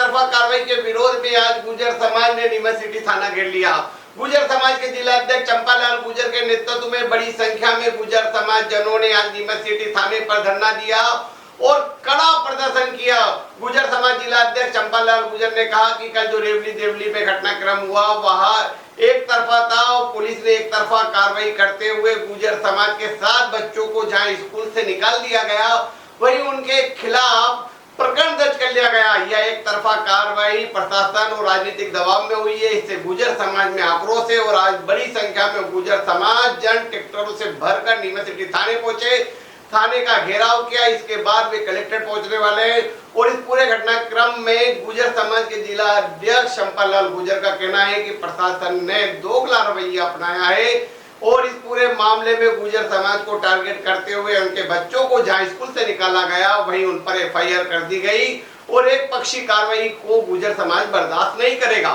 तरफा कार्रवाई के विरोध में आज गुर्जर समाज ने नीमच सिटी थाना घेर लिया। गुर्जर समाज के जिला अध्यक्ष चंपालाल गुर्जर के नेतृत्व में बड़ी संख्या में गुर्जर समाज जनों ने आज नीमच सिटी थाने पर धरना दिया और कड़ा प्रदर्शन किया। गुर्जर समाज जिला अध्यक्ष चंपालाल गुर्जर ने कहा कि कल जो रेवली देवली में घटनाक्रम हुआ वहां एक तरफा था और पुलिस ने एक तरफा कार्रवाई करते हुए गुर्जर समाज के 7 बच्चों को जहां स्कूल से निकाल दिया गया वहीं उनके खिलाफ प्रकरण दर्ज कर लिया गया। यह एक तरफा कार्रवाई प्रशासन और राजनीतिक दबाव में हुई है। इससे गुर्जर समाज में आक्रोश है और आज बड़ी संख्या में गुर्जर समाज जन ट्रैक्टरों से भरकर नीमच सिटी थाने पहुंचे, थाने का घेराव किया। इसके बाद वे कलेक्ट्रेट पहुंचने वाले हैं और इस पूरे घटनाक्रम में गुर्जर समाज के जिला अध्यक्ष चंपालाल गुर्जर का कहना है कि प्रशासन ने दोगला रवैया अपनाया है और इस पूरे मामले में गुर्जर समाज को टारगेट करते हुए उनके बच्चों को जहां स्कूल से निकाला गया वहीं उन पर एफआईआर कर दी गई और एक पक्षी कार्रवाई को गुर्जर समाज बर्दाश्त नहीं करेगा।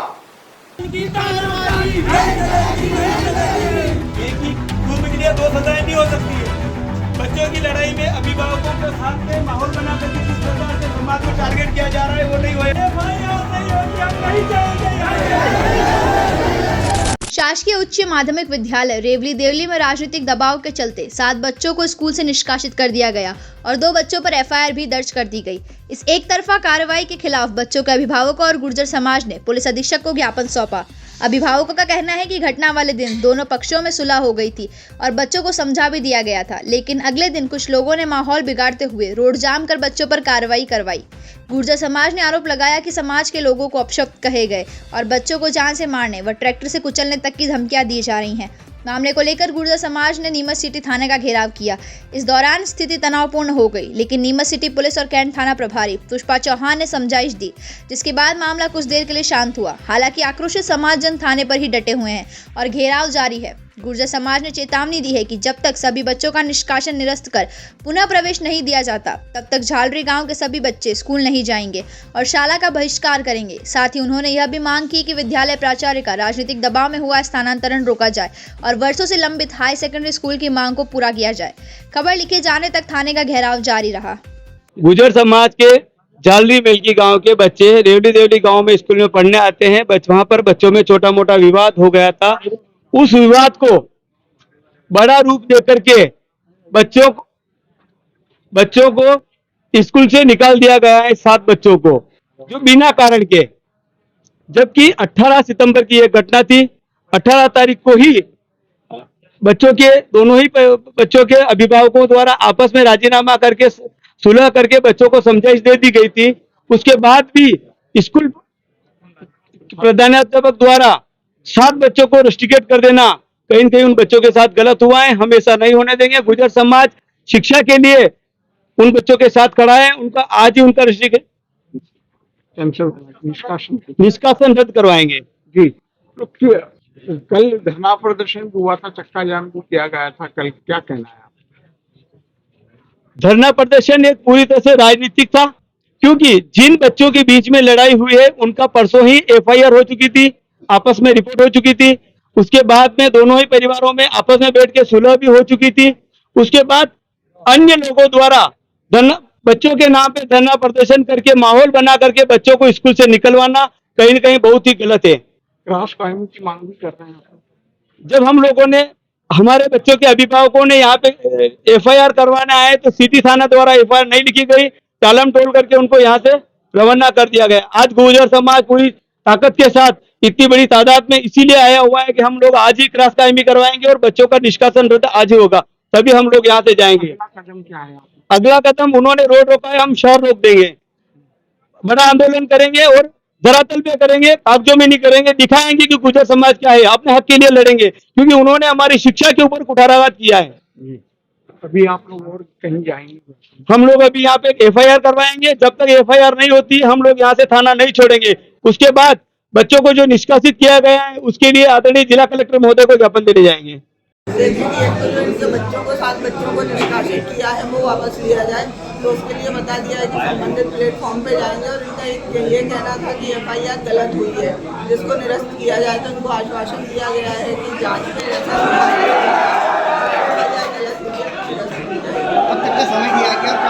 दो सजाएं नहीं हो सकती है। बच्चों की लड़ाई में अभिभावकों के साथ में माहौल बनाकर जिस प्रकार से समाज को टारगेट किया जा रहा है वो नहीं होगा। शासकीय उच्च माध्यमिक विद्यालय रेवली देवली में राजनीतिक दबाव के चलते 7 बच्चों को स्कूल से निष्कासित कर दिया गया और 2 बच्चों पर एफआईआर भी दर्ज कर दी गई। इस एक तरफा कार्रवाई के खिलाफ बच्चों के अभिभावकों और गुर्जर समाज ने पुलिस अधीक्षक को ज्ञापन सौंपा। अभिभावकों का कहना है कि घटना वाले दिन दोनों पक्षों में सुलह हो गई थी और बच्चों को समझा भी दिया गया था, लेकिन अगले दिन कुछ लोगों ने माहौल बिगाड़ते हुए रोड जाम कर बच्चों पर कार्रवाई करवाई। गुर्जर समाज ने आरोप लगाया कि समाज के लोगों को अपशब्द कहे गए और बच्चों को जान से मारने व ट्रैक्टर से कुचलने तक की धमकियां दी जा रही हैं। मामले को लेकर गुर्जर समाज ने नीमच सिटी थाने का घेराव किया। इस दौरान स्थिति तनावपूर्ण हो गई, लेकिन नीमच सिटी पुलिस और कैंट थाना प्रभारी पुष्पा चौहान ने समझाइश दी, जिसके बाद मामला कुछ देर के लिए शांत हुआ। हालांकि आक्रोशित समाज जन थाने पर ही डटे हुए हैं और घेराव जारी है। गुर्जर समाज ने चेतावनी दी है कि जब तक सभी बच्चों का निष्कासन निरस्त कर पुनः प्रवेश नहीं दिया जाता तब तक झालरी गांव के सभी बच्चे स्कूल नहीं जाएंगे और शाला का बहिष्कार करेंगे। साथ ही उन्होंने यह भी मांग की कि विद्यालय प्राचार्य का राजनीतिक दबाव में हुआ स्थानांतरण रोका जाए और वर्षों से लंबित हाई सेकेंडरी स्कूल की मांग को पूरा किया जाए। खबर लिखे जाने तक थाने का घेराव जारी रहा। गुर्जर समाज के झालरी मेलकी गांव के बच्चे रेवली देवली गांव में स्कूल में पढ़ने आते हैं। वहां पर बच्चों में छोटा मोटा विवाद हो गया था। उस विवाद को बड़ा रूप देकर के बच्चों को स्कूल से निकाल दिया गया है, 7 बच्चों को, जो बिना कारण के, जबकि 18 सितंबर की यह घटना थी। 18 तारीख को ही दोनों ही बच्चों के अभिभावकों द्वारा आपस में राजीनामा करके सुलह करके बच्चों को समझाइश दे दी गई थी। उसके बाद भी स्कूल प्रधानाध्यापक द्वारा 7 बच्चों को रस्टिकेट कर देना कहीं न कहीं उन बच्चों के साथ गलत हुआ है। हम ऐसा नहीं होने देंगे। गुर्जर समाज शिक्षा के लिए उन बच्चों के साथ खड़ा है। उनका आज ही उनका निष्कासन रद्द करवाएंगे। जी, कल धरना प्रदर्शन हुआ था, चक्का जाम को किया गया था, कल क्या कहना है? धरना प्रदर्शन एक पूरी तरह से राजनीतिक था, क्योंकि जिन बच्चों के बीच में लड़ाई हुई है उनका परसों ही एफआईआर हो चुकी थी, आपस में रिपोर्ट हो चुकी थी। उसके बाद में दोनों ही परिवारों में आपस में बैठ के सुलह भी हो चुकी थी। उसके बाद अन्य लोगों द्वारा बच्चों के नाम पे धरना प्रदर्शन करके माहौल बना करके बच्चों को स्कूल से निकलवाना कहीं न कहीं बहुत ही गलत है। क्लास कायम की मांग भी कर रहे हैं। जब हम लोगों ने, हमारे बच्चों के अभिभावकों ने यहाँ पे एफआईआर करवाना है तो सिटी थाना द्वारा एफआईआर नहीं लिखी गई, टालम टोल करके उनको यहाँ से रवाना कर दिया गया। आज गुर्जर समाज पूरी ताकत के साथ इतनी बड़ी तादाद में इसीलिए आया हुआ है कि हम लोग आज ही क्लास कायमी करवाएंगे और बच्चों का निष्कासन रद्द आज ही होगा, तभी हम लोग यहाँ से जाएंगे। कदम क्या है? अगला कदम, उन्होंने रोड रोका है, हम शहर रोक देंगे, बड़ा आंदोलन करेंगे और धरातल पे करेंगे, कागजों में नहीं करेंगे। दिखाएंगे कि गुर्जर समाज क्या है, अपने हक के लिए लड़ेंगे, क्योंकि उन्होंने हमारी शिक्षा के ऊपर कुठाराघात किया है। अभी आप लोग और कहीं जाएंगे? हम लोग अभी यहाँ पे एफआईआर करवाएंगे। जब तक एफआईआर नहीं होती हम लोग यहाँ से थाना नहीं छोड़ेंगे। उसके बाद बच्चों को जो निष्कासित किया गया है उसके लिए आदरणीय जिला कलेक्टर महोदय को ज्ञापन देने जाएंगे। देखिए जो इनके बच्चों को 7 बच्चों को निष्कासित किया है वो वापस लिया जाए, तो उसके लिए बता दिया है कि संबंधित प्लेटफॉर्म पे जाएंगे और इनका ये कहना था कि एफआईआर गलत हुई है, जिसको निरस्त किया जाए। तो उनको आश्वासन दिया गया है कि जांच में ऐसा गलत हुई है, अब तक का समय दिया गया।